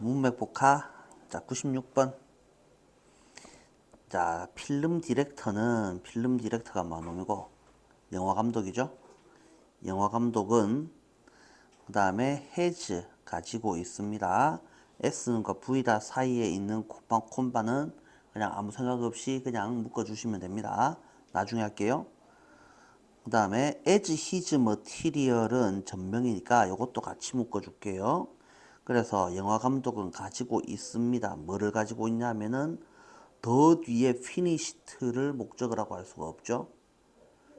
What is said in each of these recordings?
문맥 복화. 자, 96번. 자, 필름 디렉터가 뭐 놈이고, 영화 감독이죠. 영화 감독은 그 다음에 has 가지고 있습니다. S는과 V다 사이에 있는 콤마는 그냥 아무 생각 없이 그냥 묶어주시면 됩니다. 나중에 할게요. 그 다음에 as his material은 전명이니까 이것도 같이 묶어줄게요. 그래서 영화 감독은 가지고 있습니다. 뭐를 가지고 있냐면은 더 뒤에 finished를 목적어라고 할 수가 없죠.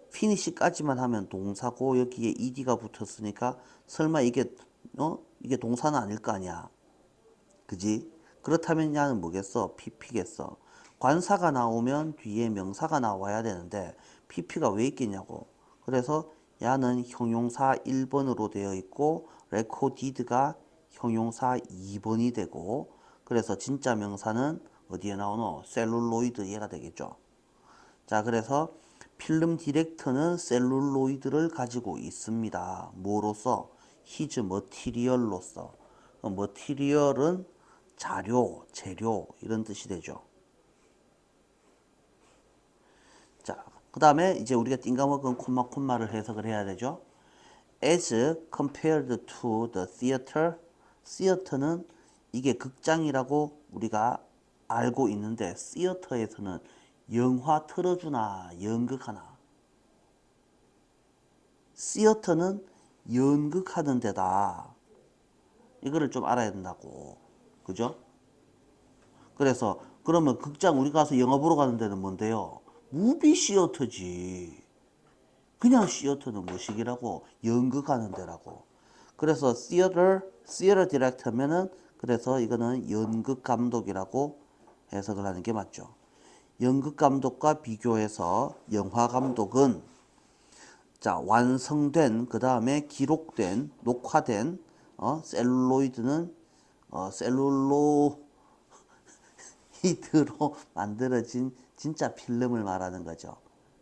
finish까지만 하면 동사고 여기에 ed가 붙었으니까 설마 이게 동사는 아닐 거 아니야. 그지? 그렇다면 야는 뭐겠어? pp겠어. 관사가 나오면 뒤에 명사가 나와야 되는데 pp가 왜 있겠냐고. 그래서 야는 형용사 1번으로 되어 있고 recorded가 형용사 2번이 되고, 그래서 진짜 명사는 어디에 나오노? 셀룰로이드 얘가 되겠죠. 자, 그래서 필름 디렉터는 셀룰로이드를 가지고 있습니다. 뭐로서? his material로서. material은 자료, 재료 이런 뜻이 되죠. 자, 그 다음에 이제 우리가 띵가먹은 콤마를 해석을 해야 되죠. As compared to the theater. theater는 이게 극장이라고 우리가 알고 있는데 theater에서는 영화 틀어주나 연극하나. theater는 연극하는 데다. 이거를 좀 알아야 된다고. 그죠? 그래서 그러면 극장 우리 가서 영화 보러 가는 데는 뭔데요? 무비 시어터지. 그냥 시어터는 뭐시기라고? 연극하는 데라고. 그래서 theater director면은 그래서 이거는 연극 감독이라고 해석을 하는 게 맞죠. 연극 감독과 비교해서 영화 감독은 자, 완성된 그 다음에 기록된 녹화된 셀룰로이드는 셀룰로이드로 만들어진 진짜 필름을 말하는 거죠.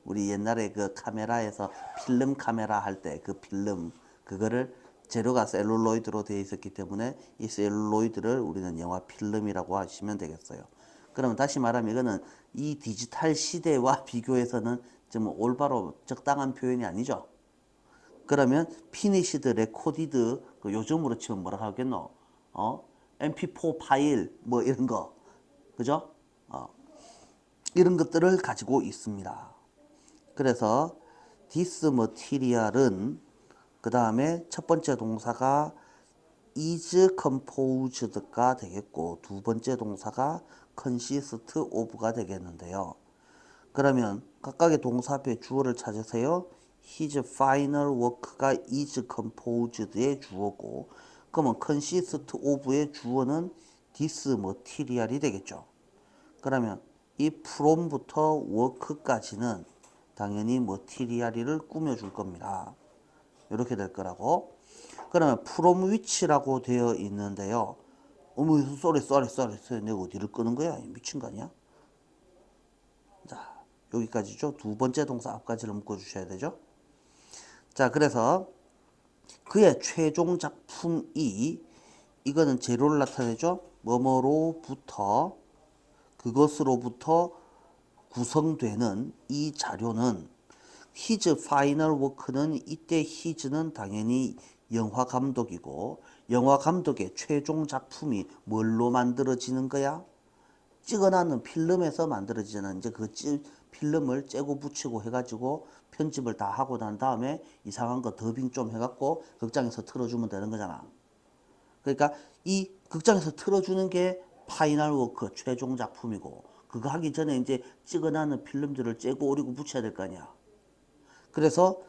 우리 옛날에 그 카메라에서 필름 카메라 할 때 그 필름 그거를 재료가 셀룰로이드로 되어 있었기 때문에 이 셀룰로이드를 우리는 영화 필름이라고 하시면 되겠어요. 그러면 다시 말하면 이거는 이 디지털 시대와 비교해서는 좀 올바로 적당한 표현이 아니죠. 그러면 피니시드, 레코디드 요즘으로 치면 뭐라고 하겠노? MP4 파일 뭐 이런 거, 그죠? 이런 것들을 가지고 있습니다. 그래서 this material은 그 다음에 첫 번째 동사가 is composed가 되겠고 두 번째 동사가 consist of가 되겠는데요. 그러면 각각의 동사 앞에 주어를 찾으세요. His final work가 is composed의 주어고, 그러면 consist of의 주어는 this material이 되겠죠. 그러면 이 from부터 work까지는 당연히 material을 꾸며줄 겁니다. 이렇게 될 거라고. 그러면 from which라고 되어 있는데요. 어머, 쏘리. 내가 어디를 끄는 거야? 미친 거 아니야? 자, 여기까지죠. 두 번째 동사 앞까지를 묶어주셔야 되죠. 자, 그래서 그의 최종 작품이 이거는 재료를 나타내죠. 뭐뭐로부터 그것으로부터 구성되는 이 자료는 his final work는 이때 his는 당연히 영화 감독이고 영화 감독의 최종 작품이 뭘로 만들어지는 거야? 찍어놨는 필름에서 만들어지잖아. 이제 그 필름을 째고 붙이고 해가지고 편집을 다 하고 난 다음에 이상한 거 더빙 좀 해갖고 극장에서 틀어주면 되는 거잖아. 그러니까 이 극장에서 틀어주는 게 파이널 워크 최종 작품이고 그거 하기 전에 이제 찍어놨는 필름들을 째고 오리고 붙여야 될 거 아니야. 그래서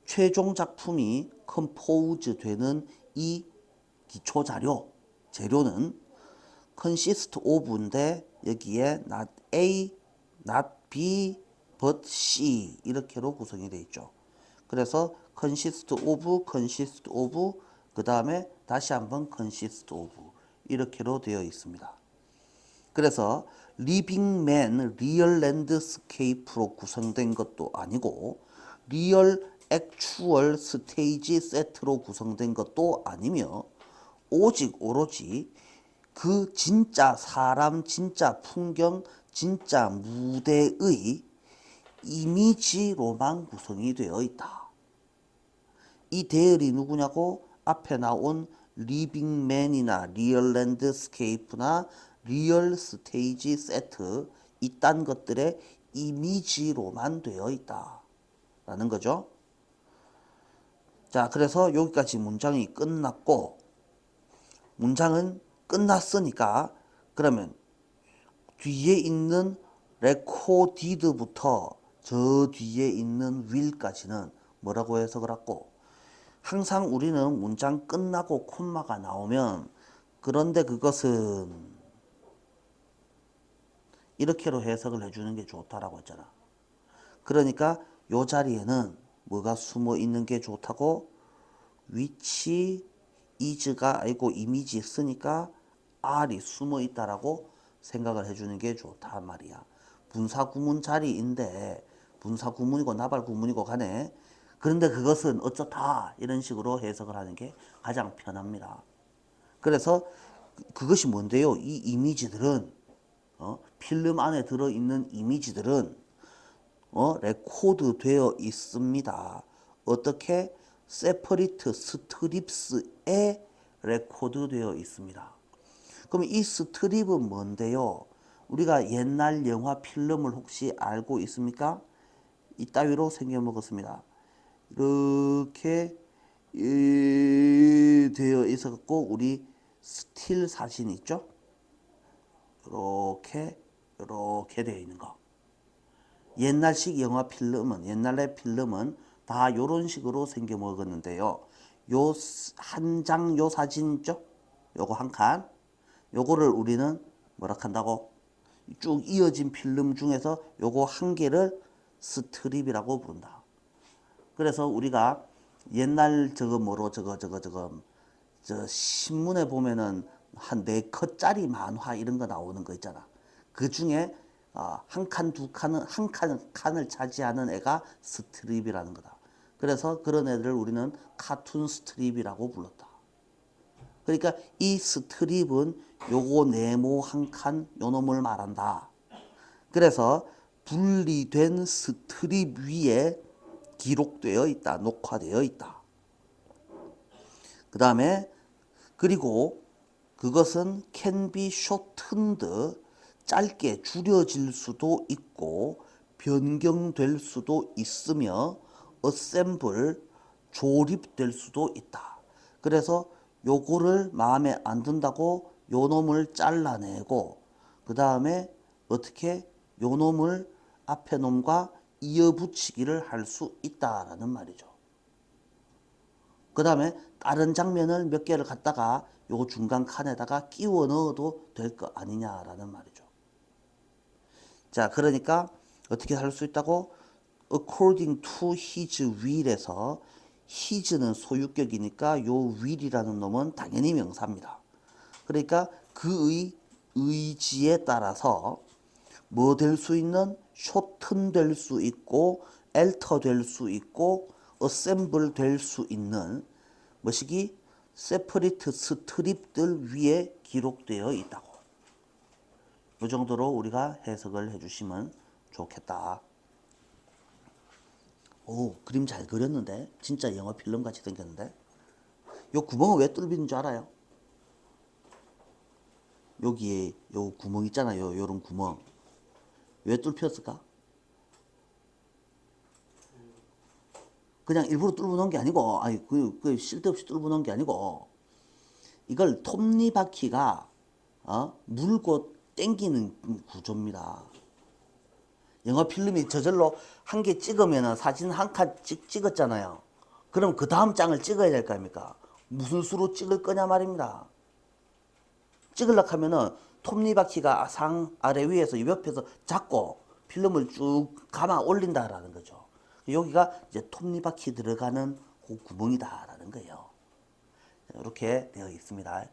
최종 작품이 컴포즈 되는 이 기초 재료는 consist of인데 여기에 not A, not B, but C 이렇게로 구성이 되어 있죠. 그래서 consist of 그 다음에 다시 한번 consist of 이렇게로 되어 있습니다. 그래서 living man, real landscape로 구성된 것도 아니고 real actual stage set로 구성된 것도 아니며 오로지 그 진짜 사람, 진짜 풍경, 진짜 무대의 이미지로만 구성이 되어 있다. 이 대열이 누구냐고? 앞에 나온 리빙맨이나 리얼 랜드스케이프나 리얼 스테이지 세트 이딴 것들의 이미지로만 되어 있다 라는 거죠. 자, 그래서 여기까지 문장이 끝났고, 문장은 끝났으니까 그러면 뒤에 있는 레코디드부터 저 뒤에 있는 will까지는 뭐라고 해석을 하고, 항상 우리는 문장 끝나고 콤마가 나오면 그런데 그것은 이렇게로 해석을 해주는 게 좋다라고 했잖아. 그러니까 요 자리에는 뭐가 숨어 있는 게 좋다고? which is가 아니고 이미지 쓰니까 R이 숨어 있다라고 생각을 해주는 게 좋단 말이야. 분사구문 자리인데 분사구문이고 나발구문이고 간에 그런데 그것은 어쩌다 이런 식으로 해석을 하는 게 가장 편합니다. 그래서 그것이 뭔데요? 이 이미지들은 필름 안에 들어있는 이미지들은 레코드 되어 있습니다. 어떻게? 세퍼리트 스트립스에 레코드 되어 있습니다. 그럼 이 스트립은 뭔데요? 우리가 옛날 영화 필름을 혹시 알고 있습니까? 이따위로 생겨 먹었습니다. 이렇게 되어 있어갖고 우리 스틸 사진 있죠? 이렇게 되어 있는 거. 옛날식 영화 필름은 옛날의 필름은 다 요런 식으로 생겨 먹었는데요. 요 한 장 요 사진 있죠? 요거 한 칸. 요거를 우리는 뭐라 한다고? 쭉 이어진 필름 중에서 요거 한 개를 스트립이라고 부른다. 그래서 우리가 옛날 저거 뭐로 저 신문에 보면은 한 4컷짜리 만화 이런 거 나오는 거 있잖아. 그 중에 한 칸, 두 칸은 칸을 차지하는 애가 스트립이라는 거다. 그래서 그런 애들을 우리는 카툰 스트립이라고 불렀다. 그러니까 이 스트립은 요거 네모 한 칸 요 놈을 말한다. 그래서 분리된 스트립 위에 기록되어 있다. 녹화되어 있다. 그 다음에 그리고 그것은 can be shortened 짧게 줄여질 수도 있고 변경될 수도 있으며 assemble 조립될 수도 있다. 그래서 요거를 마음에 안 든다고 요 놈을 잘라내고 그 다음에 어떻게 요 놈을 앞에 놈과 이어붙이기를 할 수 있다라는 말이죠. 그 다음에 다른 장면을 몇 개를 갖다가 요 중간 칸에다가 끼워 넣어도 될 거 아니냐라는 말이죠. 자, 그러니까 어떻게 할 수 있다고? According to his will에서 his는 소유격이니까 요 will이라는 놈은 당연히 명사입니다. 그러니까 그의 의지에 따라서 뭐 될 수 있는 shorten 될 수 있고 alter 될 수 있고 assemble 될 수 있는 뭐시기 separate 스트립들 위에 기록되어 있다고. 이 정도로 우리가 해석을 해주시면 좋겠다. 오, 그림 잘 그렸는데? 진짜 영화 필름 같이 생겼는데? 요 구멍은 왜 뚫리는 줄 알아요? 여기에 요 구멍 있잖아요. 요런 구멍. 왜 뚫혔을까? 그냥 일부러 뚫어 놓은 게 아니고, 아니, 그 쓸데없이 뚫어 놓은 게 아니고, 이걸 톱니바퀴가, 물고 땡기는 구조입니다. 영화 필름이 저절로 한 개 찍으면 사진 한 칸 찍었잖아요. 그럼 그 다음 장을 찍어야 될 거 아닙니까? 무슨 수로 찍을 거냐 말입니다. 찍으려고 하면은 톱니바퀴가 상 아래 위에서 옆에서 잡고 필름을 쭉 감아 올린다라는 거죠. 여기가 이제 톱니바퀴 들어가는 그 구멍이다라는 거예요. 이렇게 되어 있습니다.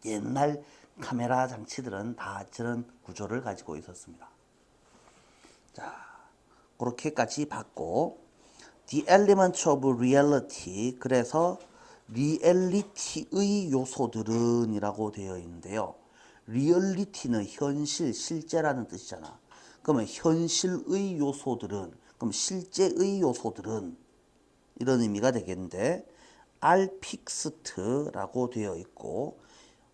옛날 카메라 장치들은 다 저런 구조를 가지고 있었습니다. 자, 그렇게까지 봤고, The Elements of Reality, 그래서 리얼리티의 요소들은 이라고 되어 있는데요. 리얼리티는 현실, 실제라는 뜻이잖아. 그러면 현실의 요소들은, 그럼 실제의 요소들은 이런 의미가 되겠는데 are fixed라고 되어 있고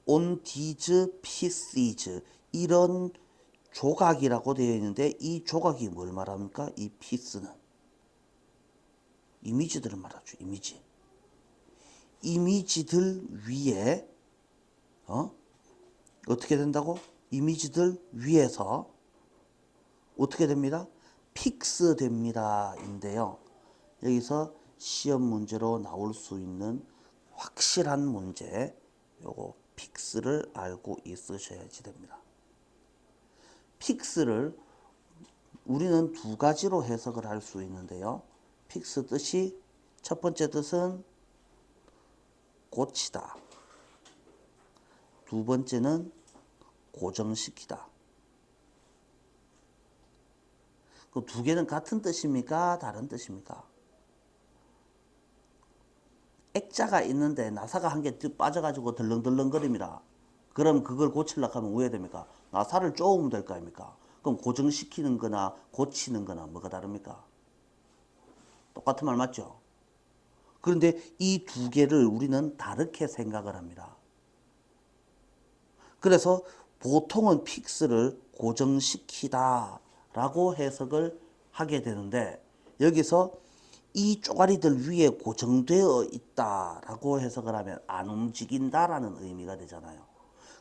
on these pieces 이런 조각이라고 되어 있는데 이 조각이 뭘 말합니까? 이 piece는 이미지들을 말하죠. 이미지. 이미지들 위에 어떻게 된다고? 이미지들 위에서 어떻게 됩니다? 픽스 됩니다. 인데요. 여기서 시험 문제로 나올 수 있는 확실한 문제, 요거 픽스를 알고 있으셔야지 됩니다. 픽스를 우리는 두 가지로 해석을 할 수 있는데요. 픽스 뜻이 첫 번째 뜻은 고치다. 두 번째는 고정시키다. 그 두 개는 같은 뜻입니까? 다른 뜻입니까? 액자가 있는데 나사가 한 개 빠져가지고 덜렁덜렁거립니다. 그럼 그걸 고치려고 하면 왜 됩니까? 나사를 쪼으면 될 거 아닙니까? 그럼 고정시키는 거나 고치는 거나 뭐가 다릅니까? 똑같은 말 맞죠? 그런데 이 두 개를 우리는 다르게 생각을 합니다. 그래서 보통은 픽스를 고정시키다 라고 해석을 하게 되는데 여기서 이 쪼가리들 위에 고정되어 있다라고 해석을 하면 안 움직인다라는 의미가 되잖아요.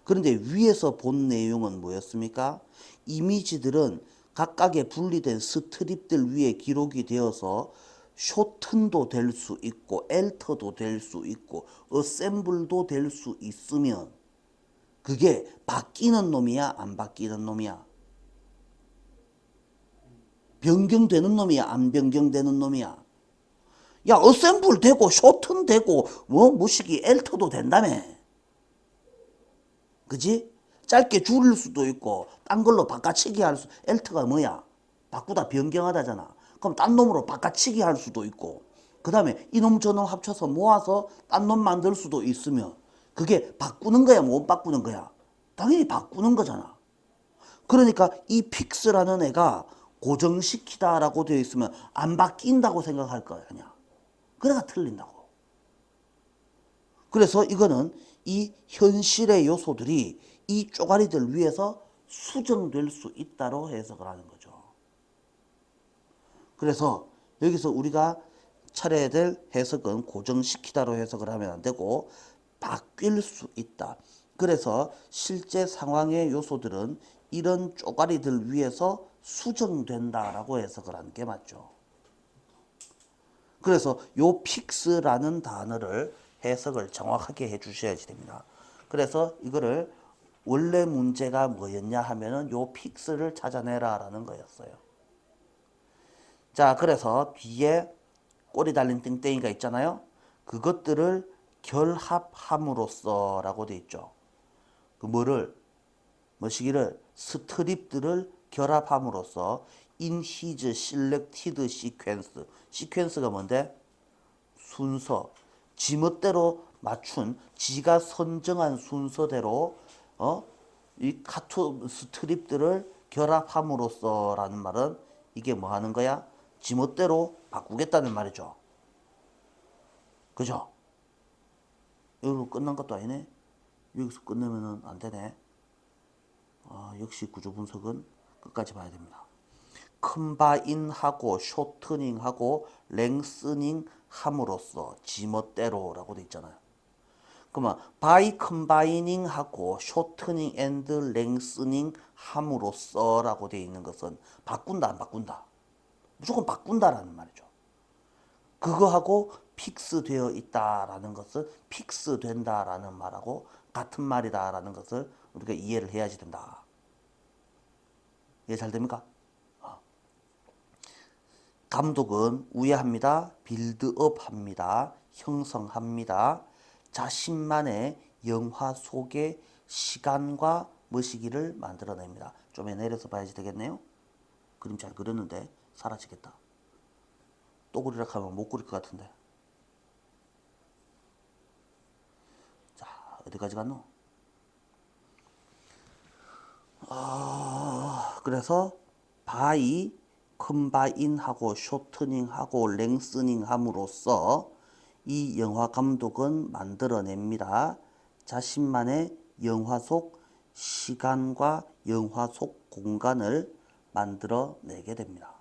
그런데 위에서 본 내용은 뭐였습니까? 이미지들은 각각의 분리된 스트립들 위에 기록이 되어서 쇼튼도 될 수 있고 엘터도 될 수 있고 어셈블도 될 수 있으면 그게 바뀌는 놈이야 안 바뀌는 놈이야? 변경되는 놈이야 안 변경되는 놈이야? 야 어셈블 되고 쇼튼 되고 뭐시기 엘터도 된다며. 그지? 짧게 줄일 수도 있고 딴 걸로 바꿔치기 할 수. 엘터가 뭐야? 바꾸다 변경하다잖아. 그럼 딴 놈으로 바꿔치기 할 수도 있고 그 다음에 이놈 저놈 합쳐서 모아서 딴 놈 만들 수도 있으면 그게 바꾸는 거야 못 바꾸는 거야? 당연히 바꾸는 거잖아. 그러니까 이 픽스라는 애가 고정시키다라고 되어 있으면 안 바뀐다고 생각할 거 아니야. 그래가 틀린다고. 그래서 이거는 이 현실의 요소들이 이 쪼가리들 위에서 수정될 수 있다로 해석을 하는 거죠. 그래서 여기서 우리가 차려야 될 해석은 고정시키다로 해석을 하면 안 되고 바뀔 수 있다. 그래서 실제 상황의 요소들은 이런 쪼가리들 위에서 수정된다라고 해석을 하는 게 맞죠. 그래서 요 픽스라는 단어를 해석을 정확하게 해 주셔야지 됩니다. 그래서 이거를 원래 문제가 뭐였냐 하면은 요 픽스를 찾아내라 라는 거였어요. 자, 그래서 뒤에 꼬리 달린 땡땡이가 있잖아요. 그것들을 결합함으로써 라고 돼 있죠. 그 뭐시기를 스트립들을 결합함으로써 in his selected sequence. 시퀀스가 뭔데? 순서. 지멋대로 맞춘 지가 선정한 순서대로 이 카툰 스트립들을 결합함으로써 라는 말은 이게 뭐 하는 거야? 지멋대로 바꾸겠다는 말이죠. 그죠? 여기로 끝난 것도 아니네. 여기서 끝내면은 안 되네. 역시 구조 분석은 끝까지 봐야 됩니다. 컴바인하고 쇼트닝하고 랭스닝 함으로써 지멋대로라고 돼 있잖아요. 그러면 by combining 하고 shortening and lengthening 함으로써 라고 되어 있는 것은 바꾼다 안 바꾼다? 무조건 바꾼다라는 말이죠. 그거하고 픽스 되어 있다라는 것은 픽스 된다라는 말하고 같은 말이다라는 것을 우리가 이해를 해야지 된다. 이해 잘 됩니까? 감독은 우회합니다. 빌드업 합니다. 형성합니다. 자신만의 영화 속의 시간과 머시기를 만들어냅니다. 좀 내려서 봐야지 되겠네요. 그림 잘 그렸는데 사라지겠다. 또 그리라 하면 못 그릴 것 같은데. 자, 어디까지 갔노? 그래서 바이, 컴바인하고 쇼트닝하고 랭스닝 함으로써 이 영화 감독은 만들어냅니다. 자신만의 영화 속 시간과 영화 속 공간을 만들어내게 됩니다.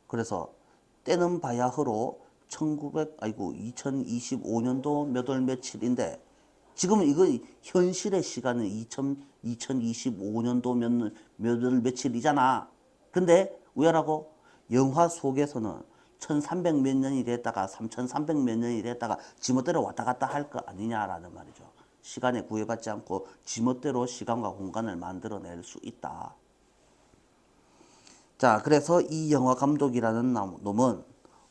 그래서 때는 바야흐로 2025년도 몇 월 며칠인데 지금 이거 현실의 시간은 2025년도 몇 월 며칠이잖아. 근데 왜라고? 영화 속에서는 1300 몇 년이 됐다가 3300 몇 년이 됐다가 지멋대로 왔다 갔다 할 거 아니냐라는 말이죠. 시간에 구애받지 않고 지멋대로 시간과 공간을 만들어낼 수 있다. 자, 그래서 이 영화 감독이라는 놈은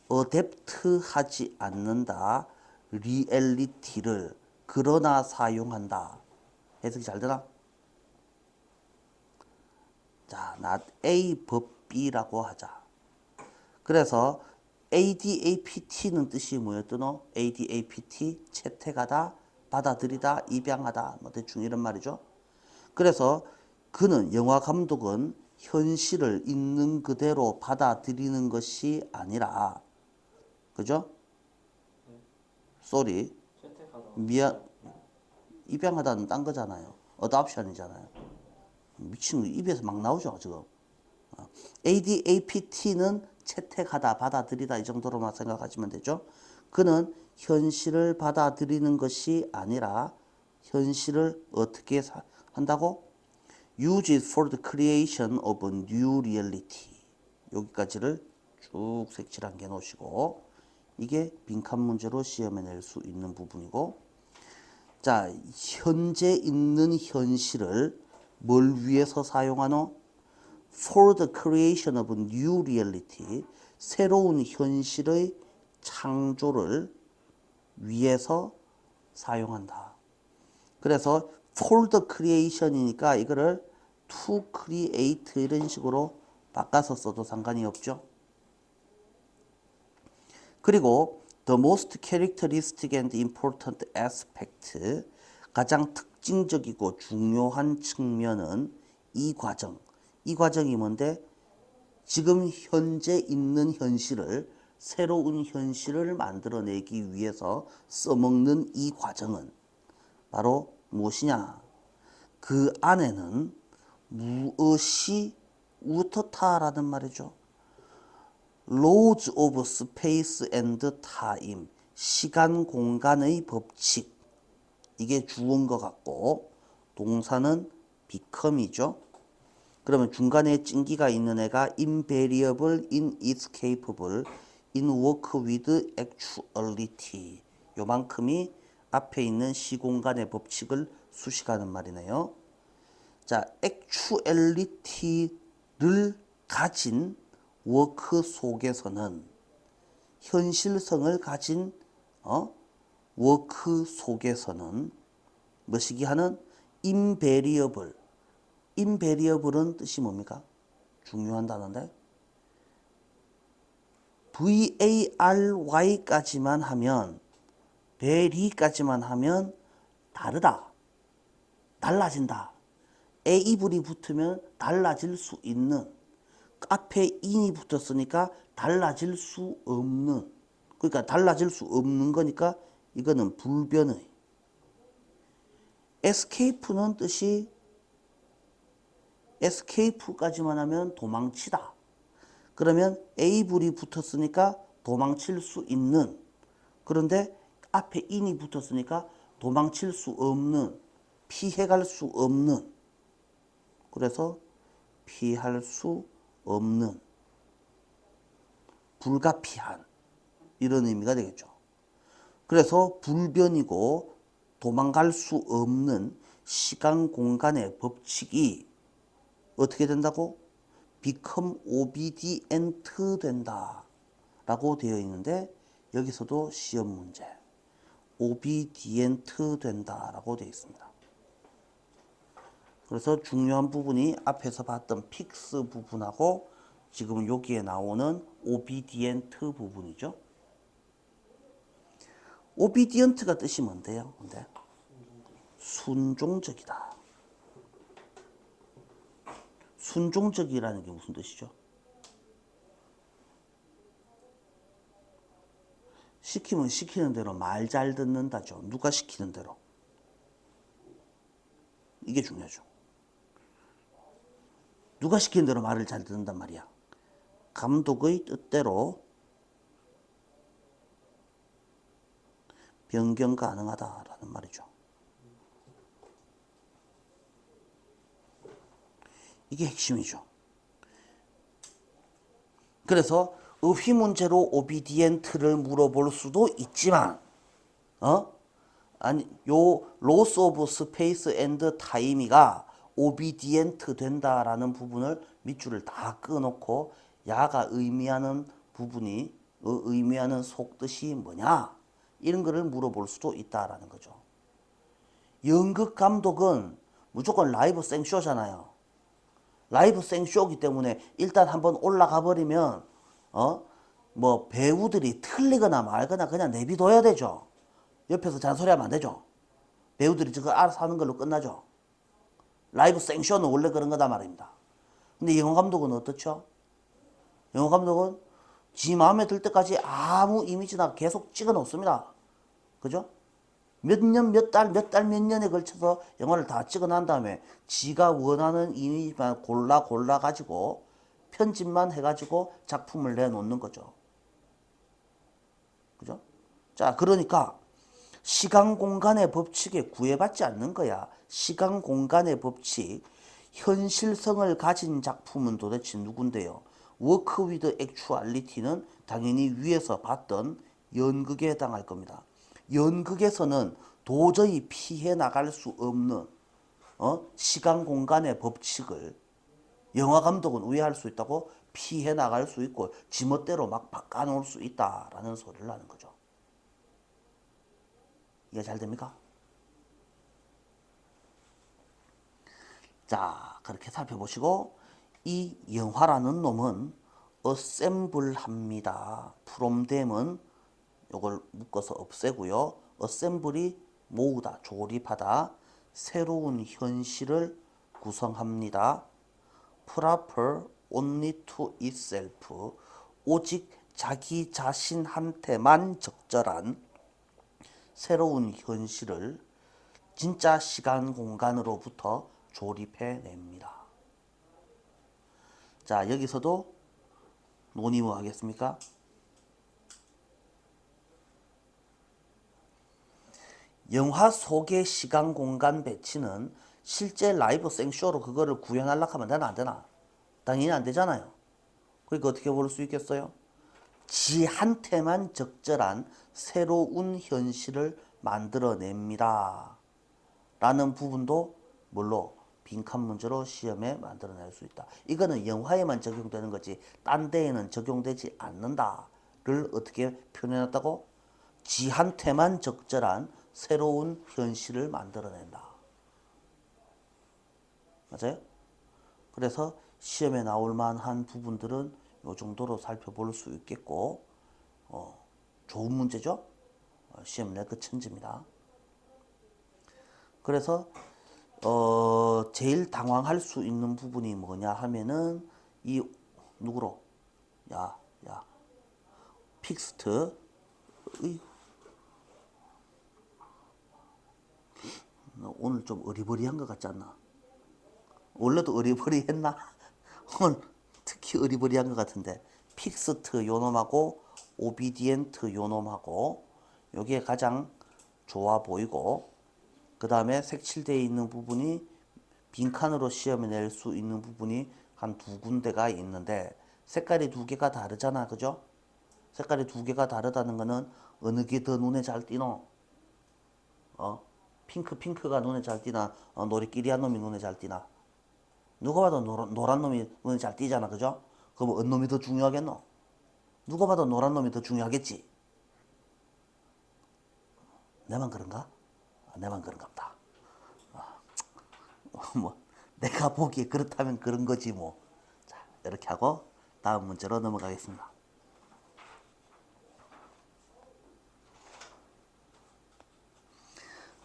어댑트하지 않는다. 리얼리티를 그러나 사용한다. 해석이 잘 되나? 자, not A but B라고 하자. 그래서 ADAPT는 뜻이 뭐였더노? ADAPT 채택하다, 받아들이다, 입양하다 뭐 대충 이런 말이죠. 그래서 그는 영화 감독은 현실을 있는 그대로 받아들이는 것이 아니라 그죠? 쏘리 미안 입양하다는 딴 거잖아요. 어답션이잖아요. 미친 입에서 막 나오죠 지금. ADAPT는 채택하다, 받아들이다 이 정도로만 생각하시면 되죠. 그는 현실을 받아들이는 것이 아니라 현실을 어떻게 한다고? Use it for the creation of a new reality. 여기까지를 쭉 색칠한 게 놓으시고 이게 빈칸 문제로 시험에 낼 수 있는 부분이고 자, 현재 있는 현실을 뭘 위해서 사용하노? For the creation of a new reality. 새로운 현실의 창조를 위해서 사용한다. 그래서 for the creation이니까 이거를 to create 이런 식으로 바꿔서 써도 상관이 없죠. 그리고 the most characteristic and important aspect 가장 특징적이고 중요한 측면은 이 과정이 뭔데 지금 현재 있는 현실을 새로운 현실을 만들어내기 위해서 써먹는 이 과정은 바로 무엇이냐? 그 안에는 무엇이 우터타라는 말이죠. Laws of Space and Time, 시간 공간의 법칙. 이게 주어인 것 같고 동사는 become이죠. 그러면 중간에 찡기가 있는 애가 invariable, inescapable, in work with actuality. 요만큼이 앞에 있는 시공간의 법칙을 수식하는 말이네요. 자, actuality를 가진 워크 속에서는 현실성을 가진 워크 속에서는 뭐시기 하는 invariable. invariable은 뜻이 뭡니까? 중요한 단어인데 VARY까지만 하면 vary까지만 하면 다르다. 달라진다. A불이 붙으면 달라질 수 있는 앞에 in이 붙었으니까 달라질 수 없는 그러니까 달라질 수 없는 거니까 이거는 불변의 escape는 뜻이 escape까지만 하면 도망치다. 그러면 A불이 붙었으니까 도망칠 수 있는 그런데 앞에 in이 붙었으니까 도망칠 수 없는 피해갈 수 없는 그래서 피할 수 없는 불가피한 이런 의미가 되겠죠. 그래서 불변이고 도망갈 수 없는 시간 공간의 법칙이 어떻게 된다고? become obedient 된다 라고 되어 있는데 여기서도 시험 문제 obedient 된다 라고 되어 있습니다. 그래서 중요한 부분이 앞에서 봤던 fix 부분하고 지금 여기에 나오는 obedient 부분이죠. obedient가 뜻이 뭔데요? 근데 순종적이다. 순종적이라는 게 무슨 뜻이죠? 시키면 시키는 대로 말 잘 듣는다죠. 누가 시키는 대로. 이게 중요하죠. 누가 시키는 대로 말을 잘 듣는단 말이야. 감독의 뜻대로 변경 가능하다라는 말이죠. 이게 핵심이죠. 그래서 의휘 문제로 오비디엔트를 물어볼 수도 있지만, 아니, 요 loss of space and time이가 오비디엔트 된다라는 부분을 밑줄을 다 끊어놓고 야가 의미하는 부분이 의미하는 속뜻이 뭐냐 이런 거를 물어볼 수도 있다라는 거죠. 연극 감독은 무조건 라이브 생쇼잖아요. 라이브 생쇼기 때문에 일단 한번 올라가 버리면 뭐 배우들이 틀리거나 말거나 그냥 내비둬야 되죠. 옆에서 잔소리하면 안 되죠. 배우들이 저거 알아서 하는 걸로 끝나죠. 라이브 생쇼는 원래 그런 거다 말입니다. 근데 영화 감독은 어떻죠? 영화 감독은 지 마음에 들 때까지 아무 이미지나 계속 찍어 놓습니다. 그죠? 몇 년, 몇 달, 몇 년에 걸쳐서 영화를 다 찍어 난 다음에 지가 원하는 이미지만 골라 가지고 편집만 해가지고 작품을 내놓는 거죠. 그죠? 자, 그러니까 시간 공간의 법칙에 구애받지 않는 거야. 시간 공간의 법칙, 현실성을 가진 작품은 도대체 누군데요? 워크 위드 액추얼리티는 당연히 위에서 봤던 연극에 해당할 겁니다. 연극에서는 도저히 피해 나갈 수 없는 시간 공간의 법칙을 영화 감독은 우회할 수 있다고 피해 나갈 수 있고 지멋대로 막 바꿔놓을 수 있다라는 소리를 하는 거죠. 이해 잘 됩니까? 자, 그렇게 살펴보시고 이 영화라는 놈은 어셈블합니다. from them은 요걸 묶어서 없애고요. 어셈블이 모으다, 조립하다, 새로운 현실을 구성합니다. proper only to itself, 오직 자기 자신한테만 적절한 새로운 현실을 진짜 시간 공간으로부터 조립해냅니다. 자, 여기서도 논의 뭐 하겠습니까? 영화 속의 시간 공간 배치는 실제 라이브 생쇼로 그거를 구현하려고 하면 되나 안 되나? 당연히 안 되잖아요. 그러니까 어떻게 볼 수 있겠어요? 지한테만 적절한 새로운 현실을 만들어냅니다. 라는 부분도 뭘로? 빈칸 문제로 시험에 만들어낼 수 있다. 이거는 영화에만 적용되는 거지 딴 데에는 적용되지 않는다를 어떻게 표현해놨다고? 지한테만 적절한 새로운 현실을 만들어낸다. 맞아요? 그래서 시험에 나올 만한 부분들은 이 정도로 살펴볼 수 있겠고 좋은 문제죠? 시험 낼 것 천지입니다. 그래서 제일 당황할 수 있는 부분이 뭐냐 하면은 이 누구로? 야 픽스트 오늘 좀 어리버리한 것 같지 않나? 원래도 어리버리했나? 오늘 특히 어리버리한 것 같은데 픽스트 요놈하고 오비디엔트 요놈하고 요게 가장 좋아 보이고 그 다음에 색칠되어 있는 부분이 빈칸으로 시험에 낼 수 있는 부분이 한 두 군데가 있는데 색깔이 두 개가 다르잖아. 그죠? 색깔이 두 개가 다르다는 거는 어느 게 더 눈에 잘 띄노? 핑크가 눈에 잘 띄나? 노리끼리한 놈이 눈에 잘 띄나? 누가 봐도 노란 놈이 눈에 잘 띄잖아. 그죠? 그럼 어느 놈이 더 중요하겠노? 누가 봐도 노란 놈이 더 중요하겠지? 내만 그런가? 내만 그런가 보다. 뭐 내가 보기에 그렇다면 그런 거지 뭐. 자, 이렇게 하고 다음 문제로 넘어가겠습니다.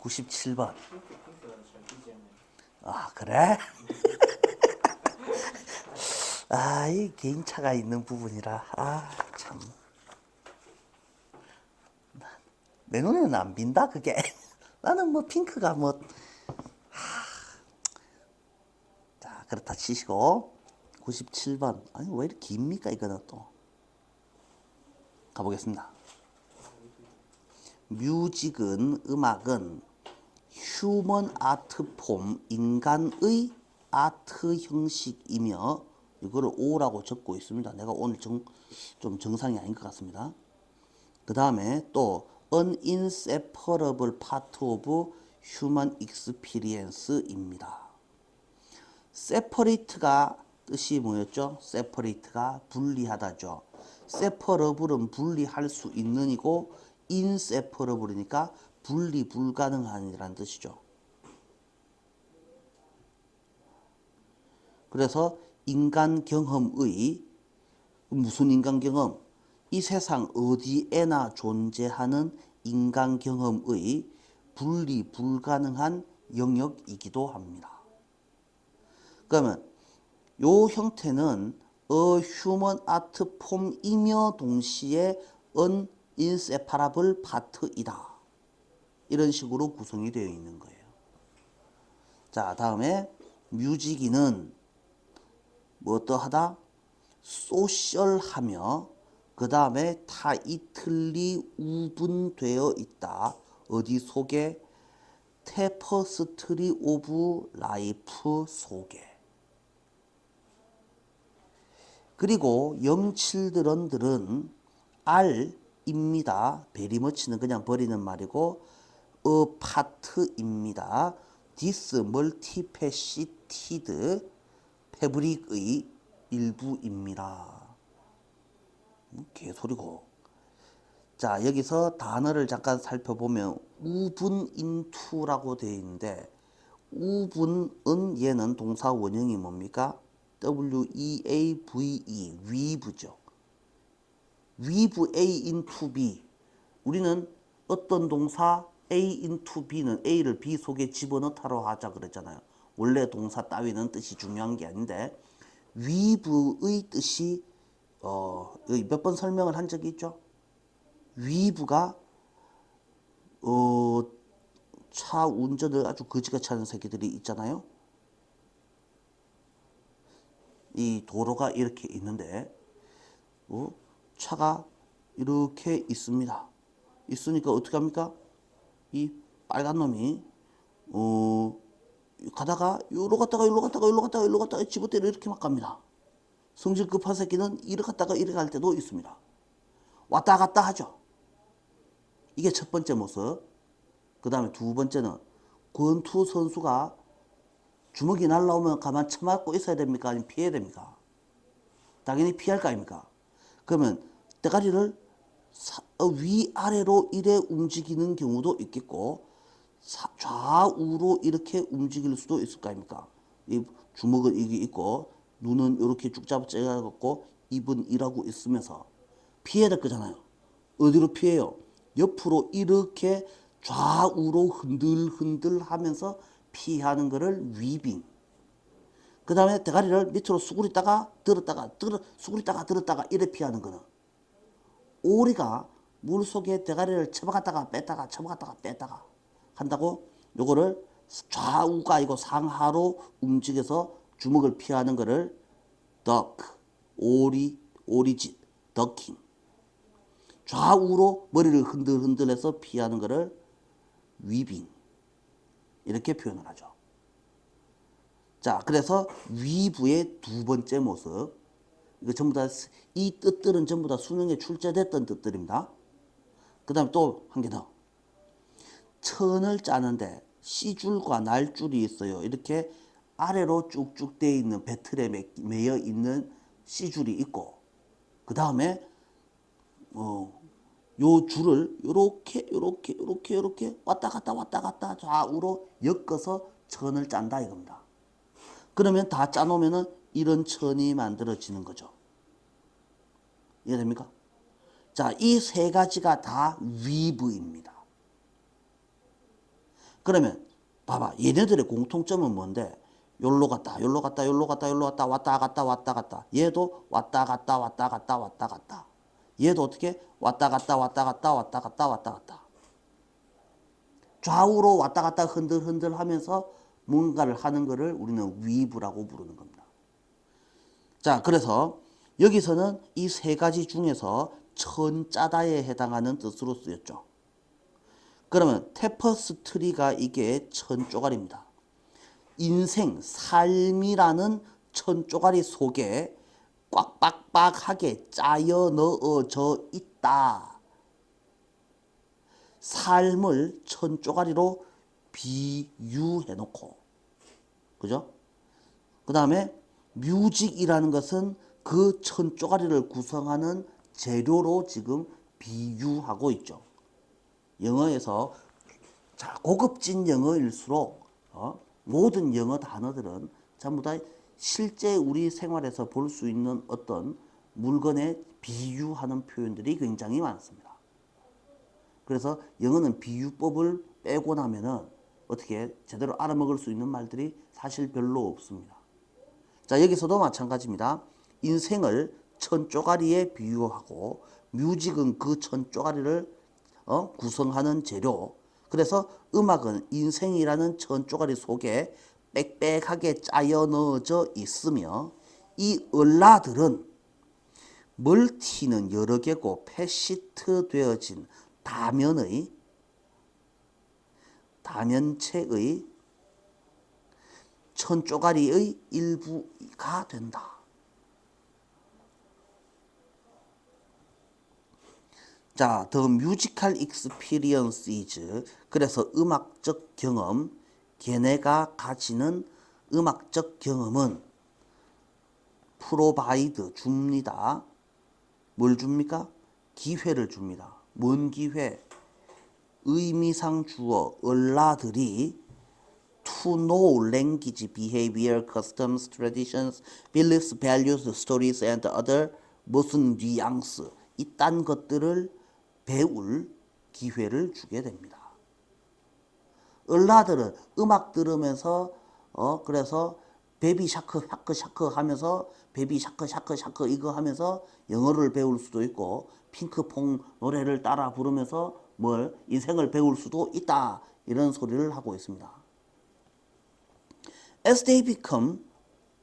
(97번) 아, 그래? 아, 이 개인차가 있는 부분이라, 아, 참. 내 눈에는 안 빈다, 그게. 나는 뭐, 핑크가 뭐, 자, 그렇다 치시고. 97번. 아니, 왜 이렇게 깁니까, 이거는 또. 가보겠습니다. 뮤직은, 음악은 휴먼 아트 폼, 인간의 아트 형식이며, 이거를 O라고 적고 있습니다. 내가 오늘 좀 정상이 아닌 것 같습니다. 그 다음에 또 Uninseparable part of human experience입니다. separate가 뜻이 뭐였죠? separate가 분리하다죠. separable은 분리할 수 있는 이고 inseparable이니까 분리 불가능한이라는 뜻이죠. 그래서 인간 경험의 무슨 인간 경험? 이 세상 어디에나 존재하는 인간 경험의 분리 불가능한 영역이기도 합니다. 그러면 요 형태는 a human art form이며 동시에 an inseparable part이다. 이런 식으로 구성이 되어 있는 거예요. 자, 다음에 뮤직이는 뭐 어떠하다? 소셜하며 그 다음에 타이틀리 우분되어 있다. 어디 속에? 테퍼스트리 오브 라이프 속에. 그리고 영칠드런들은 R입니다. 베리머치는 그냥 버리는 말이고 a part입니다. This multifaceted 패브릭의 일부입니다. 개소리고. 자, 여기서 단어를 잠깐 살펴보면 우분 인투라고 되어 있는데 우분은 얘는 동사 원형이 뭡니까? weave, weave죠. weave A into B. 우리는 어떤 동사 A into B는 A를 B 속에 집어넣다로 하자 그랬잖아요. 원래 동사 따위는 뜻이 중요한 게 아닌데 weave의 뜻이 몇 번 설명을 한 적이 있죠. weave가 차 운전을 아주 거지같이 하는 새끼들이 있잖아요. 이 도로가 이렇게 있는데 차가 이렇게 있습니다. 있으니까 어떻게 합니까? 이 빨간 놈이 가다가 요로 갔다가 요로 갔다가 요로 갔다가 요로 갔다가 집어대로 이렇게 막 갑니다. 성질 급한 새끼는 이리 갔다가 이리 갈 때도 있습니다. 왔다 갔다 하죠. 이게 첫 번째 모습. 그 다음에 두 번째는 권투 선수가 주먹이 날라오면 가만 쳐맞고 있어야 됩니까? 아니면 피해야 됩니까? 당연히 피할 거 아닙니까? 그러면 대가리를 위아래로 이래 움직이는 경우도 있겠고 좌우로 이렇게 움직일 수도 있을 거 아닙니까? 이 주먹은 이게 있고 눈은 이렇게 쭉 잡아갖고 입은 이라고 있으면서 피해야 될 거잖아요. 어디로 피해요? 옆으로 이렇게 좌우로 흔들흔들 하면서 피하는 거를 위빙. 그 다음에 대가리를 밑으로 수그리다가 들었다가 수그리다가 들었다가 이래 피하는 거는 오리가 물속에 대가리를 쳐박았다가 뺐다가 쳐박았다가 뺐다가 한다고 요거를 좌우가 아니고 상하로 움직여서 주먹을 피하는 거를 duck, 오리짓, ducking. 좌우로 머리를 흔들흔들해서 피하는 거를 weaving. 이렇게 표현을 하죠. 자, 그래서 weave의 두 번째 모습. 이거 전부 다, 이 뜻들은 전부 다 수능에 출제됐던 뜻들입니다. 그 다음에 또 한 개 더. 천을 짜는데 C줄과 날줄이 있어요. 이렇게 아래로 쭉쭉 되어 있는 배틀에 매여 있는 C줄이 있고, 그 다음에 요 줄을 요렇게 왔다 갔다 좌우로 엮어서 천을 짠다 이겁니다. 그러면 다 짜놓으면은 이런 천이 만들어지는 거죠. 이해됩니까? 자, 이 세 가지가 다 위브입니다. 그러면 봐봐, 얘네들의 공통점은 뭔데? 요로 갔다, 요로 갔다, 요로 갔다, 요로 갔다, 왔다 갔다, 왔다 갔다. 얘도 왔다 갔다, 왔다 갔다, 왔다 갔다. 얘도 어떻게 왔다 갔다, 왔다 갔다, 왔다 갔다, 왔다 갔다. 좌우로 왔다 갔다 흔들흔들 하면서 뭔가를 하는 거를 우리는 위브라고 부르는 겁니다. 자, 그래서 여기서는 이 세 가지 중에서 천자다에 해당하는 뜻으로 쓰였죠. 그러면 테퍼스트리가 이게 천조가리입니다. 인생, 삶이라는 천조가리 속에 꽉 빡빡하게 짜여 넣어져 있다. 삶을 천조가리로 비유해 놓고, 그죠? 그 다음에 뮤직이라는 것은 그 천조가리를 구성하는 재료로 지금 비유하고 있죠. 영어에서 자, 고급진 영어일수록 모든 영어 단어들은 전부 다 실제 우리 생활에서 볼 수 있는 어떤 물건에 비유하는 표현들이 굉장히 많습니다. 그래서 영어는 비유법을 빼고 나면은 어떻게 제대로 알아먹을 수 있는 말들이 사실 별로 없습니다. 자, 여기서도 마찬가지입니다. 인생을 천조가리에 비유하고 뮤직은 그 천조가리를 구성하는 재료. 그래서 음악은 인생이라는 천조가리 속에 빽빽하게 짜여 넣어져 있으며 이 얼라들은 멀티는 여러 개고 패시트 되어진 다면체의 천조가리의 일부가 된다. 자, the musical experience is 그래서 음악적 경험, 걔네가 가지는 음악적 경험은 provide 줍니다. 뭘 줍니까? 기회를 줍니다. 뭔 기회? 의미상 주어 얼라들이 to know language, behavior, customs, traditions, beliefs, values, stories, and other 무슨 뉘앙스 이딴 것들을 배울 기회를 주게 됩니다. 얼라들은 음악 들으면서 그래서 베비 샤크 샤크 샤크 하면서 베비 샤크 샤크 샤크 이거 하면서 영어를 배울 수도 있고 핑크퐁 노래를 따라 부르면서 뭘 인생을 배울 수도 있다 이런 소리를 하고 있습니다. As they become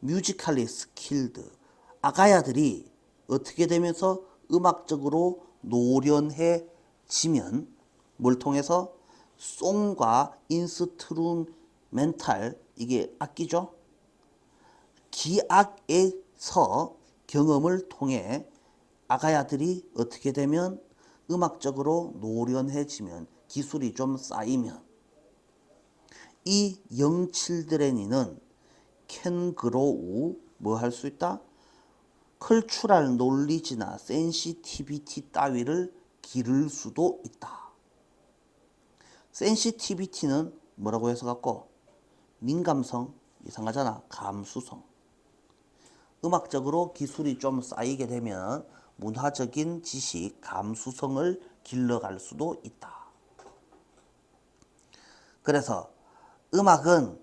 musically skilled 아가야들이 어떻게 되면서 음악적으로 노련해지면 뭘 통해서 송과 인스트루멘탈 이게 악기죠. 기악에서 경험을 통해 아가야들이 어떻게 되면 음악적으로 노련해지면 기술이 좀 쌓이면 이 young children이는 can grow 뭐 할 수 있다? 컬추럴 논리지나 센시티비티 따위를 기를 수도 있다. 센시티비티는 뭐라고 해서 갖고 민감성 이상하잖아. 감수성. 음악적으로 기술이 좀 쌓이게 되면 문화적인 지식, 감수성을 길러갈 수도 있다. 그래서 음악은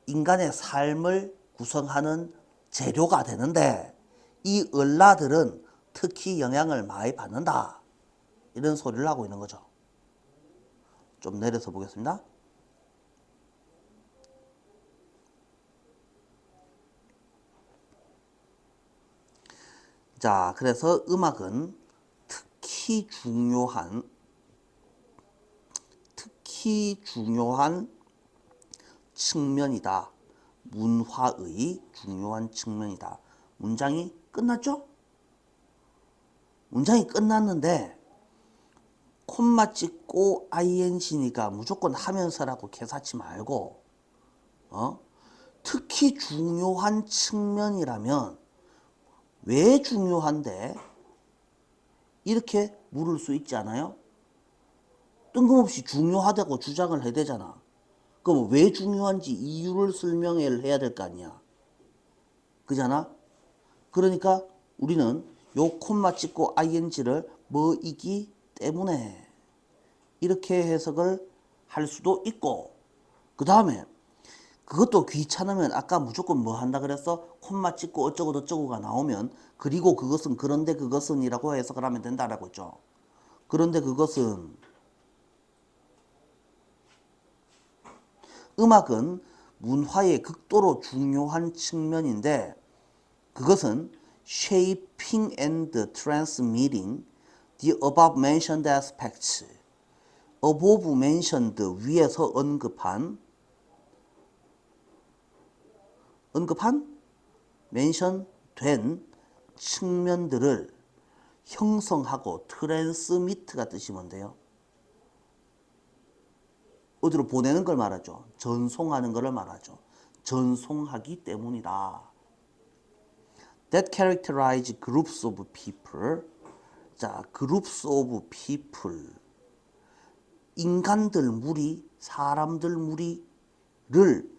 인간의 삶을 구성하는 재료가 되는데 이 얼라들은 특히 영향을 많이 받는다. 이런 소리를 하고 있는 거죠. 좀 내려서 보겠습니다. 자, 그래서 음악은 특히 중요한 측면이다. 문화의 중요한 측면이다. 문장이 끝났죠? 문장이 끝났는데 콤마 찍고 ing니까 무조건 하면서라고 개사치 말고 특히 중요한 측면이라면 왜 중요한데 이렇게 물을 수 있지 않아요? 뜬금없이 중요하다고 주장을 해야 되잖아. 그럼 왜 중요한지 이유를 설명해야 될 거 아니야. 그잖아? 그러니까 우리는 요 콤마 찍고 ing를 뭐이기 때문에 이렇게 해석을 할 수도 있고 그 다음에 그것도 귀찮으면 아까 무조건 뭐 한다 그랬어? 콤마 찍고 어쩌고 저쩌고가 나오면 그리고 그것은 그런데 그것은 이라고 해석을 하면 된다라고 했죠. 그런데 그것은 음악은 문화의 극도로 중요한 측면인데 그것은 shaping and transmitting the above mentioned aspects. above mentioned 위에서 언급한 mention 된 측면들을 형성하고 트랜스미트가 뜻이 뭔데요? 어디로 보내는 걸 말하죠. 전송하는 것을 말하죠. 전송하기 때문이다. That characterize groups of people. 자, groups of people. 인간들 무리, 사람들 무리를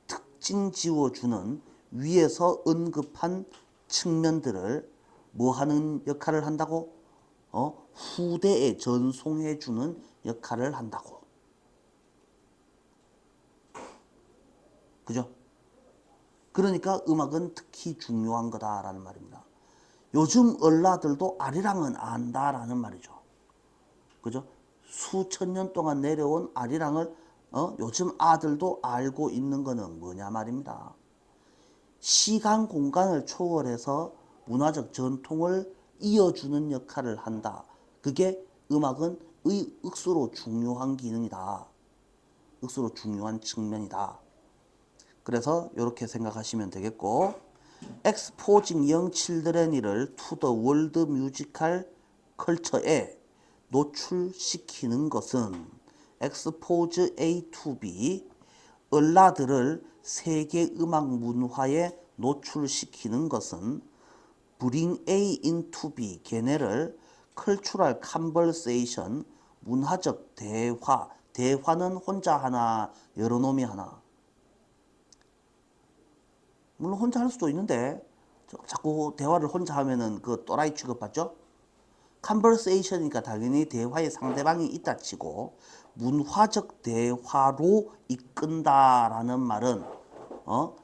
특징 지어주는 위에서 언급한 측면들을 뭐 하는 역할을 한다고? 후대에 전송해주는 역할을 한다고. 그죠? 그러니까 음악은 특히 중요한 거다라는 말입니다. 요즘 얼라들도 아리랑은 안다라는 말이죠. 그죠? 수천 년 동안 내려온 아리랑을 요즘 아들도 알고 있는 거는 뭐냐 말입니다. 시간 공간을 초월해서 문화적 전통을 이어주는 역할을 한다. 그게 음악은 억수로 중요한 기능이다. 억수로 중요한 측면이다. 그래서 이렇게 생각하시면 되겠고, exposing young children을 to the world musical culture에 노출시키는 것은 expose A to B, 얼라들을 세계 음악 문화에 노출시키는 것은 bring A into B, 걔네를 cultural conversation, 문화적 대화, 대화는 혼자 하나, 여러 놈이 하나. 물론 혼자 할 수도 있는데 자꾸 대화를 혼자 하면은 그 또라이 취급받죠? 컨버세이션이니까 당연히 대화의 상대방이 있다 치고 문화적 대화로 이끈다라는 말은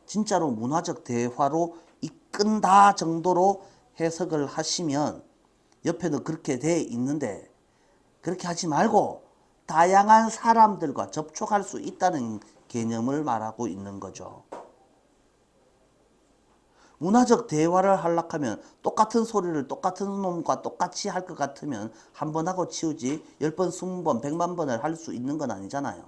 진짜로 문화적 대화로 이끈다 정도로 해석을 하시면 옆에는 그렇게 돼 있는데 그렇게 하지 말고 다양한 사람들과 접촉할 수 있다는 개념을 말하고 있는 거죠. 문화적 대화를 하려고 하면 똑같은 소리를 똑같은 놈과 똑같이 할 것 같으면 한 번 하고 치우지 10번, 20번, 100만 번을 할 수 있는 건 아니잖아요.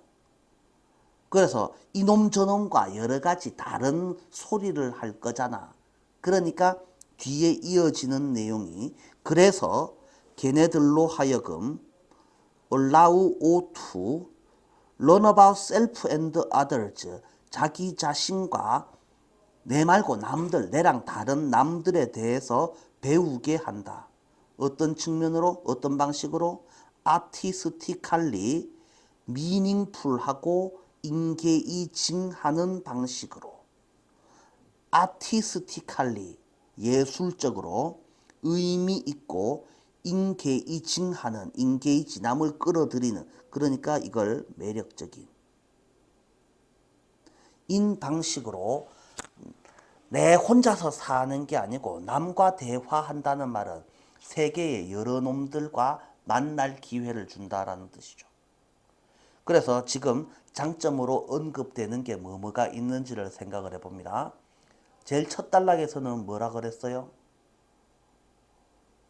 그래서 이놈 저놈과 여러 가지 다른 소리를 할 거잖아. 그러니까 뒤에 이어지는 내용이 그래서 걔네들로 하여금 allow O to learn about self and others, 자기 자신과 내 말고 남들, 내랑 다른 남들에 대해서 배우게 한다. 어떤 측면으로, 어떤 방식으로? 아티스티칼리, 미닝풀하고 인게이징하는 방식으로. 아티스티칼리, 예술적으로 의미 있고 인게이징하는, 인게이지, 남을 끌어들이는, 그러니까 이걸 매력적인 인 방식으로 내 혼자서 사는 게 아니고 남과 대화한다는 말은 세계의 여러 놈들과 만날 기회를 준다라는 뜻이죠. 그래서 지금 장점으로 언급되는 게 뭐가 있는지를 생각을 해봅니다. 제일 첫 단락에서는 뭐라 그랬어요?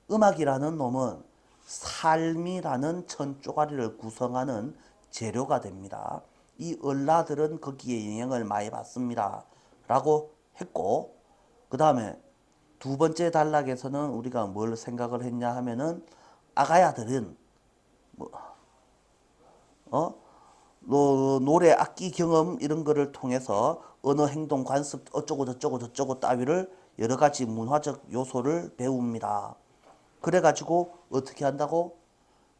음악이라는 놈은 삶이라는 천조가리를 구성하는 재료가 됩니다. 이 얼라들은 거기에 영향을 많이 받습니다. 라고 했고, 그 다음에 두 번째 단락에서는 우리가 뭘 생각을 했냐 하면은 아가야들은 노래, 악기 경험 이런 거를 통해서 언어, 행동, 관습 어쩌고 저쩌고 따위를 여러 가지 문화적 요소를 배웁니다. 그래가지고 어떻게 한다고?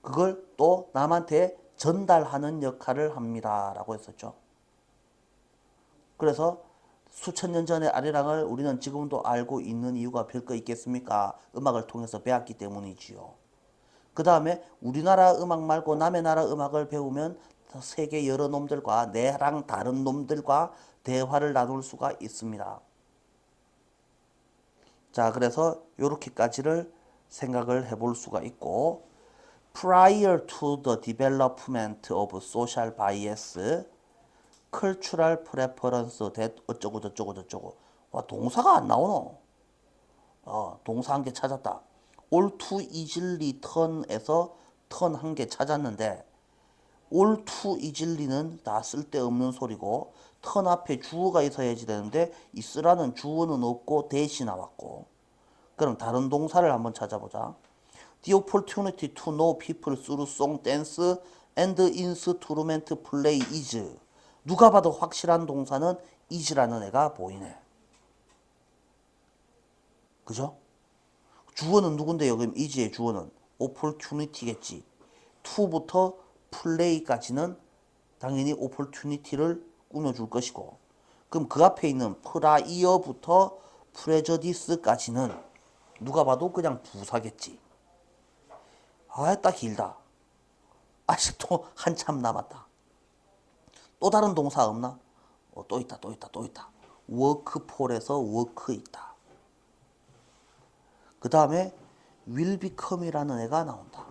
그걸 또 남한테 전달하는 역할을 합니다. 라고 했었죠. 그래서 수천 년 전의 아리랑을 우리는 지금도 알고 있는 이유가 별거 있겠습니까? 음악을 통해서 배웠기 때문이지요. 그 다음에 우리나라 음악 말고 남의 나라 음악을 배우면 세계 여러 놈들과 내랑 다른 놈들과 대화를 나눌 수가 있습니다. 자, 그래서 요렇게까지를 생각을 해볼 수가 있고, prior to the development of social bias, cultural preference that 어쩌고 저쩌고 저쩌고. 와, 동사가 안 나오노. 동사 한 개 찾았다. all too easily turn에서 turn 한 개 찾았는데, all too easily는 다 쓸데없는 소리고, turn 앞에 주어가 있어야지 되는데 있으라는 주어는 없고 대시 나왔고. 그럼 다른 동사를 한번 찾아보자. The opportunity to know people through song, dance and instrument play is. 누가 봐도 확실한 동사는 is라는 애가 보이네. 그죠? 주어는 누군데요? 그럼 is의 주어는 opportunity겠지. to부터 play까지는 당연히 opportunity를 꾸며줄 것이고, 그럼 그 앞에 있는 prior부터 prejudice까지는 누가 봐도 그냥 부사겠지. 딱 길다. 아직도 한참 남았다. 또 다른 동사 없나? 또 있다. work for에서 work 있다. 그 다음에 will become이라는 애가 나온다.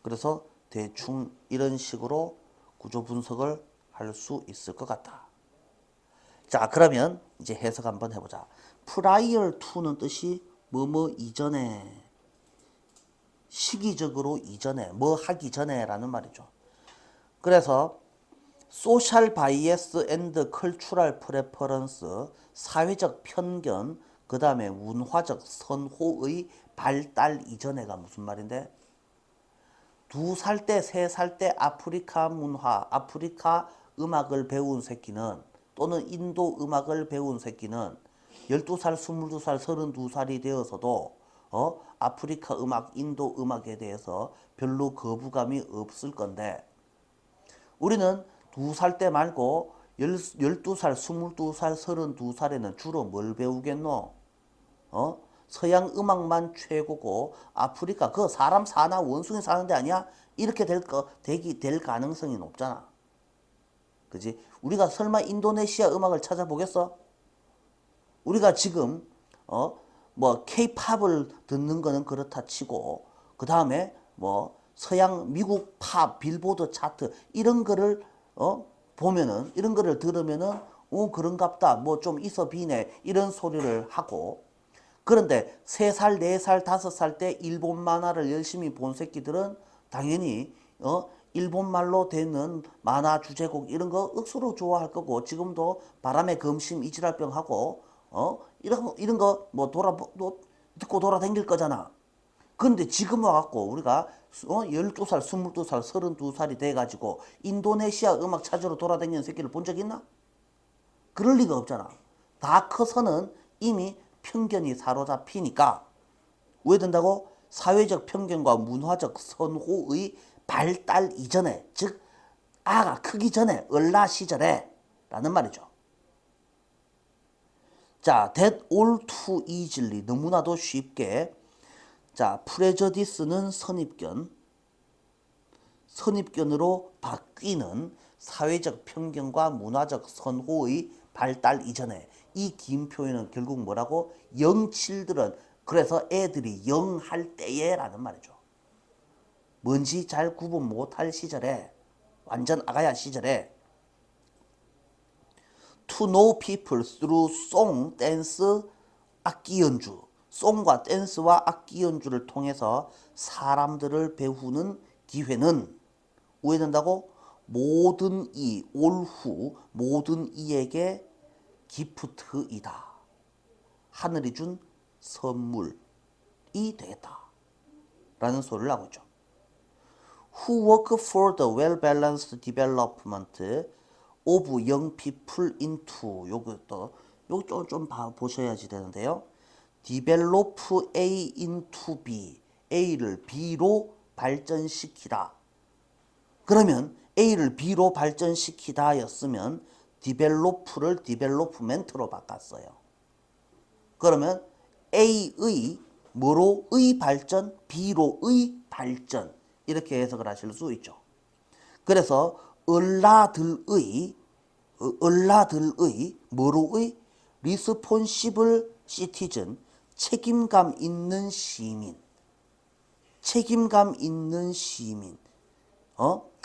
그래서 대충 이런 식으로 구조 분석을 할 수 있을 것 같다. 자, 그러면 이제 해석 한번 해보자. prior to는 뜻이 뭐뭐 이전에, 시기적으로 이전에, 뭐 하기 전에 라는 말이죠. 그래서 social bias and cultural preference, 사회적 편견, 그 다음에 문화적 선호의 발달 이전에가 무슨 말인데? 2살 때, 3살 때 아프리카 문화, 아프리카 음악을 배운 새끼는, 또는 인도 음악을 배운 새끼는 12살, 22살, 32살이 되어서도 아프리카 음악, 인도 음악에 대해서 별로 거부감이 없을 건데, 우리는 2살 때 말고 12살, 22살, 32살에는 주로 뭘 배우겠노? 서양 음악만 최고고 아프리카 그 사람 사나 원숭이 사는 데 아니야? 이렇게 될 가능성이 높잖아. 그지? 우리가 설마 인도네시아 음악을 찾아보겠어? 우리가 지금 뭐 케이팝을 듣는 거는 그렇다 치고, 그 다음에 뭐 서양 미국 팝 빌보드 차트 이런 거를 보면은, 이런 거를 들으면은 그런갑다, 뭐 좀 있어 비네 이런 소리를 하고, 그런데 3살, 4살, 5살 때 일본 만화를 열심히 본 새끼들은 당연히 일본 말로 되는 만화 주제곡 이런 거 억수로 좋아할 거고, 지금도 바람의 검심 이지랄병 하고 이런 거 뭐 듣고 돌아다닐 거잖아. 그런데 지금 와갖고 우리가 12살, 22살, 32살이 돼가지고 인도네시아 음악 찾으러 돌아다니는 새끼를 본 적 있나? 그럴 리가 없잖아. 다 커서는 이미 편견이 사로잡히니까 왜 된다고? 사회적 편견과 문화적 선호의 발달 이전에, 즉 아가 크기 전에, 얼라 시절에 라는 말이죠. 자, that all too easily, 너무나도 쉽게. 자, prejudice는 선입견으로 바뀌는 사회적 편견과 문화적 선호의 발달 이전에. 이 긴 표현은 결국 뭐라고? young children, 그래서 애들이 영할 때에 라는 말이죠. 뭔지 잘 구분 못할 시절에, 완전 아가야 시절에 to know people through song, dance, 악기 연주, 송과 댄스와 악기 연주를 통해서 사람들을 배우는 기회는 우회된다고? 모든 이, 올후 모든 이에게 기프트이다. 하늘이 준 선물이 되겠다. 라는 소리를 하고 있죠. Who work for the well-balanced development of young people into, 요거 좀 보셔야지 되는데요. develop A into B, A를 B로 발전시키다. 그러면 A를 B로 발전시키다 였으면 develop를 development로 바꿨어요. 그러면 A의 뭐로의 발전, B로의 발전, 이렇게 해석을 하실 수 있죠. 그래서 얼라들의 뭐로의 리스폰시블 시티즌 책임감 있는 시민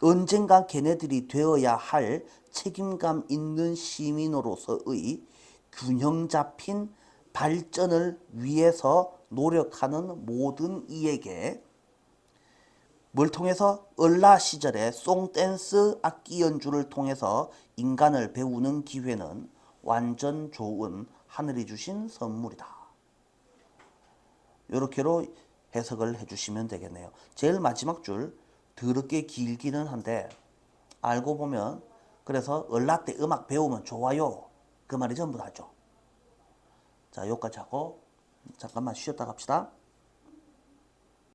언젠가 걔네들이 되어야 할 책임감 있는 시민으로서의 균형 잡힌 발전을 위해서 노력하는 모든 이에게 뭘 통해서 얼라 시절에 송댄스 악기 연주를 통해서 인간을 배우는 기회는 완전 좋은 하늘이 주신 선물이다. 이렇게로 해석을 해주시면 되겠네요. 제일 마지막 줄 더럽게 길기는 한데 알고 보면 그래서 얼라 때 음악 배우면 좋아요. 그 말이 전부 다죠. 자, 여기까지 하고 잠깐만 쉬었다 갑시다.